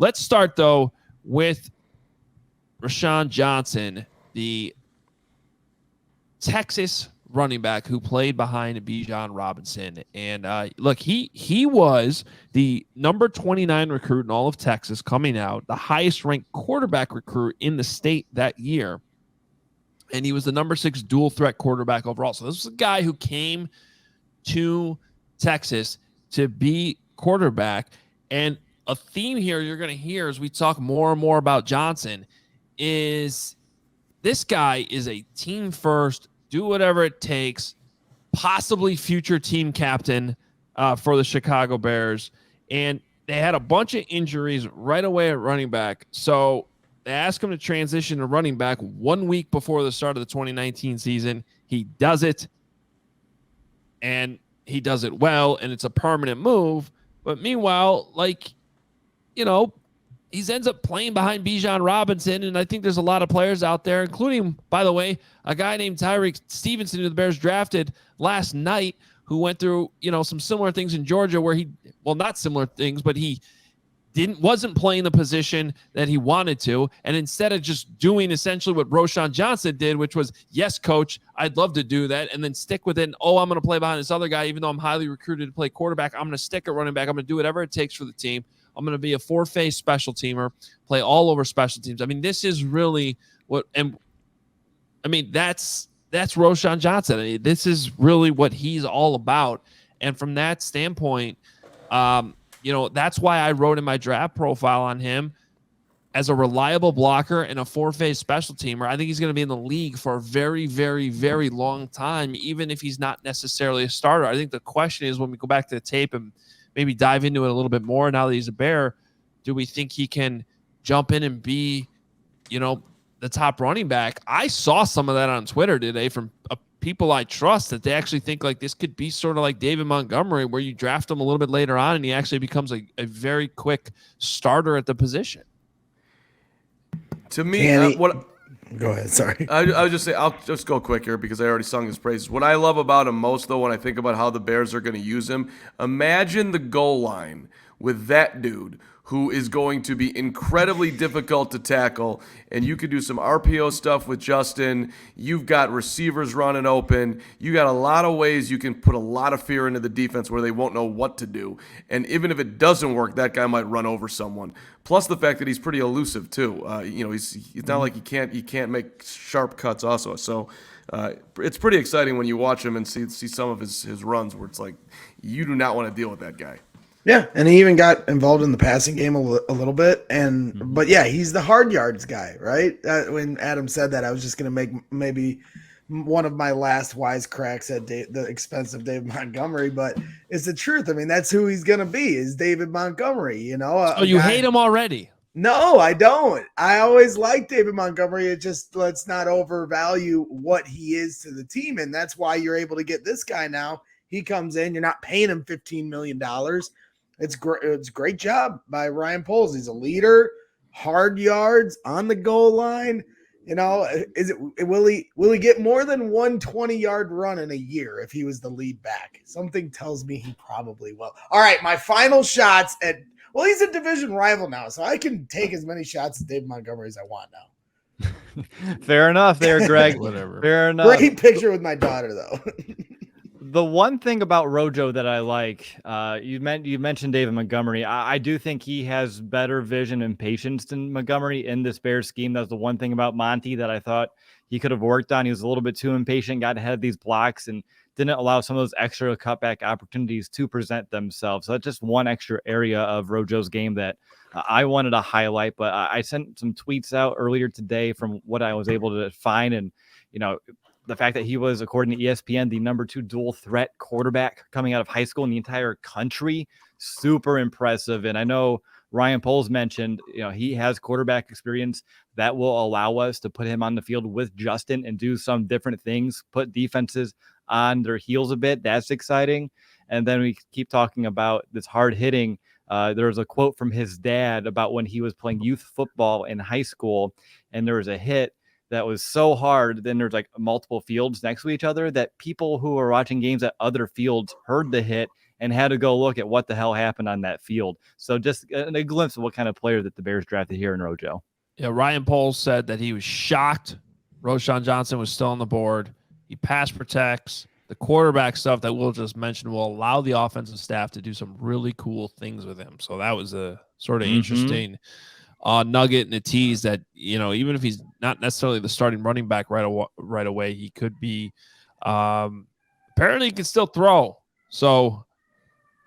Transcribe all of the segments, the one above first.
Let's start, though, with Roschon Johnson, the Texas running back who played behind Bijan Robinson. And look, he was the number 29 recruit in all of Texas coming out, the highest ranked quarterback recruit in the state that year. And he was the number 6 dual threat quarterback overall. So this was a guy who came to Texas to be quarterback. And a theme here you're going to hear as we talk more and more about Johnson is this guy is a team first, do whatever it takes, possibly future team captain for the Chicago Bears. And they had a bunch of injuries right away at running back. So they asked him to transition to running back 1 week before the start of the 2019 season. He does it, and he does it well, and it's a permanent move. But meanwhile, he ends up playing behind Bijan Robinson, and I think there's a lot of players out there, including, by the way, a guy named Tyreek Stevenson who the Bears drafted last night who went through, some similar things in Georgia where not similar things, but he wasn't playing the position that he wanted to, and instead of just doing essentially what Roschon Johnson did, which was, yes, coach, I'd love to do that, and then stick with it, and, I'm going to play behind this other guy, even though I'm highly recruited to play quarterback, I'm going to stick at running back, I'm going to do whatever it takes for the team. I'm going to be a 4-phase special teamer, play all over special teams. I mean, this is really that's Roschon Johnson. I mean, this is really what he's all about. And from that standpoint, that's why I wrote in my draft profile on him as a reliable blocker and a 4-phase special teamer. I think he's going to be in the league for a very, very, very long time, even if he's not necessarily a starter. I think the question is, when we go back to the tape and maybe dive into it a little bit more now that he's a Bear, do we think he can jump in and be, the top running back? I saw some of that on Twitter today from people I trust, that they actually think like this could be sort of like David Montgomery, where you draft him a little bit later on and he actually becomes a very quick starter at the position. To me, go ahead. Sorry. I would just say, I'll just go quick here because I already sung his praises. What I love about him most, though, when I think about how the Bears are going to use him, imagine the goal line with that dude who is going to be incredibly difficult to tackle, and you could do some RPO stuff with Justin. You've got receivers running open. You got a lot of ways you can put a lot of fear into the defense where they won't know what to do. And even if it doesn't work, that guy might run over someone. Plus the fact that he's pretty elusive too. He's not like he can't make sharp cuts also. So it's pretty exciting when you watch him and see some of his runs where it's like you do not want to deal with that guy. Yeah, and he even got involved in the passing game a little bit, but yeah, he's the hard yards guy, right? When Adam said that, I was just going to make maybe one of my last wisecracks at the expense of David Montgomery, but it's the truth. I mean, that's who he's going to be, is David Montgomery. So you hate him already? No, I don't. I always like David Montgomery. It just, let's not overvalue what he is to the team, and that's why you're able to get this guy now. He comes in, you're not paying him $15 million. It's great. It's a great job by Ryan Poles. He's a leader, hard yards on the goal line. Will he get more than 1 20-yard run in a year if he was the lead back? Something tells me he probably will. All right, my final shots he's a division rival now, so I can take as many shots at David Montgomery as I want now. Fair enough there, Greg. Whatever. Fair enough. Great picture with my daughter, though. The one thing about RoJo that I like, you mentioned David Montgomery. I do think he has better vision and patience than Montgomery in this Bears scheme. That's the one thing about Monty that I thought he could have worked on. He was a little bit too impatient, got ahead of these blocks, and didn't allow some of those extra cutback opportunities to present themselves. So that's just one extra area of RoJo's game that I wanted to highlight. But I sent some tweets out earlier today from what I was able to find, and the fact that he was, according to ESPN, the number 2 dual threat quarterback coming out of high school in the entire country, super impressive. And I know Ryan Poles mentioned, he has quarterback experience that will allow us to put him on the field with Justin and do some different things, put defenses on their heels a bit. That's exciting. And then we keep talking about this hard hitting. There was a quote from his dad about when he was playing youth football in high school, and there was a hit that was so hard, then there's like multiple fields next to each other, that people who were watching games at other fields heard the hit and had to go look at what the hell happened on that field. So just a glimpse of what kind of player that the Bears drafted here in RoJo. Yeah, Ryan Poles said that he was shocked Roschon Johnson was still on the board. He pass protects. The quarterback stuff that Will just mentioned will allow the offensive staff to do some really cool things with him. So that was a sort of interesting nugget and a tease that, even if he's not necessarily the starting running back right away, he could be. Apparently, he can still throw. So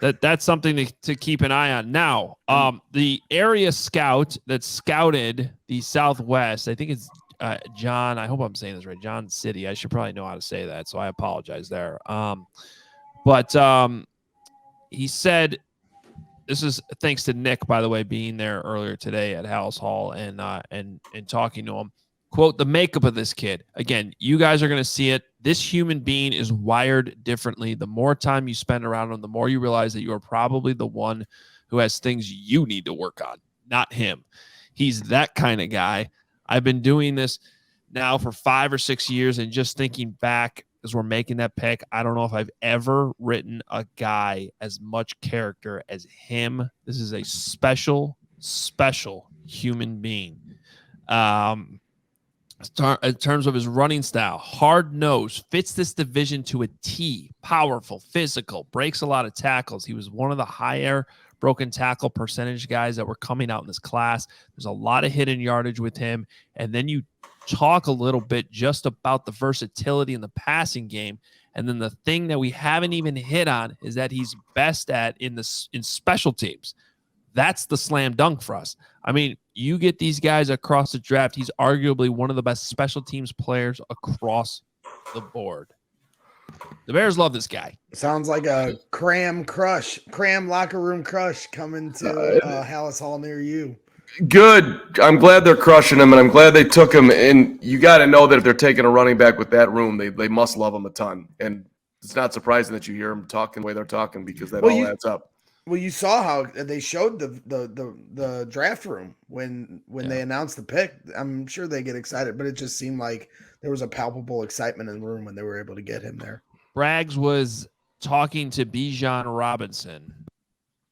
that's something to keep an eye on. Now, the area scout that scouted the Southwest, I think it's John, I hope I'm saying this right, John City. I should probably know how to say that, so I apologize there. But he said, this is thanks to Nick, by the way, being there earlier today at House Hall and talking to him. Quote, the makeup of this kid. Again, you guys are going to see it. This human being is wired differently. The more time you spend around him, the more you realize that you are probably the one who has things you need to work on, not him. He's that kind of guy. I've been doing this now for 5 or 6 years, and just thinking back as we're making that pick, I don't know if I've ever written a guy as much character as him. This is a special, special human being. In terms of his running style, hard-nosed, fits this division to a T, powerful, physical, breaks a lot of tackles. He was one of the higher broken tackle percentage guys that were coming out in this class. There's a lot of hidden yardage with him. And then you talk a little bit just about the versatility in the passing game. And then the thing that we haven't even hit on is that he's best at in special teams. That's the slam dunk for us. I mean, you get these guys across the draft, he's arguably one of the best special teams players across the board. The Bears love this guy. Sounds like a cram locker room crush coming to Hallis Hall near you. Good. I'm glad they're crushing him, and I'm glad they took him. And you got to know that if they're taking a running back with that room, they must love him a ton. And it's not surprising that you hear them talking the way they're talking, because that all adds up. Well, you saw how they showed the draft room when they announced the pick. I'm sure they get excited, but it just seemed like there was a palpable excitement in the room when they were able to get him there. Braggs was talking to Bijan Robinson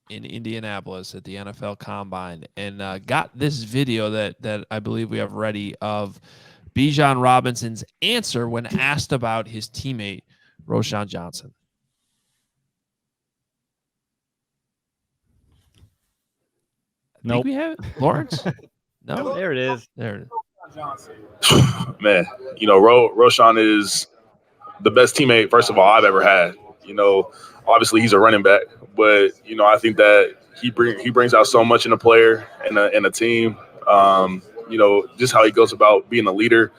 in Indianapolis at the NFL Combine, and got this video that I believe we have ready of Bijan Robinson's answer when asked about his teammate Roschon Johnson. Nope. We have it, Lawrence. No, there it is. There it is. Man, Roschon is the best teammate, first of all, I've ever had. Obviously he's a running back, but I think that he brings out so much in a player and a team. Just how he goes about being a leader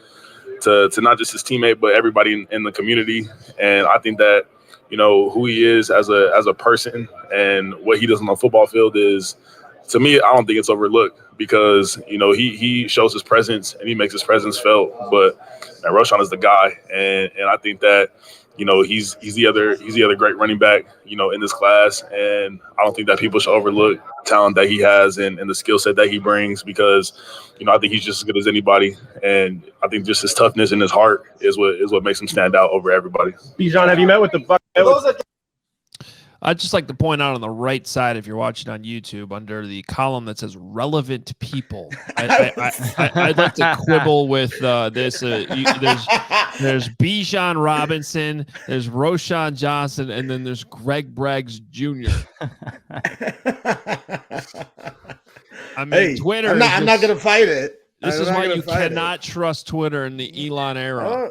to not just his teammate, but everybody in the community. And I think that who he is as a person and what he does on the football field is, to me, I don't think it's overlooked, because he shows his presence and he makes his presence felt. But Roschon is the guy, and I think that he's the other great running back in this class, and I don't think that people should overlook the talent that he has and the skill set that he brings, because I think he's just as good as anybody, and I think just his toughness and his heart is what makes him stand out over everybody. Bijan, have you met with the I'd just like to point out on the right side, if you're watching on YouTube, under the column that says relevant people, I'd like to quibble with this. There's Bijan Robinson, there's Roschon Johnson, and then there's Greg Braggs Jr. I mean, Twitter. I'm not going to fight it. This is why you cannot trust Twitter in the Elon era.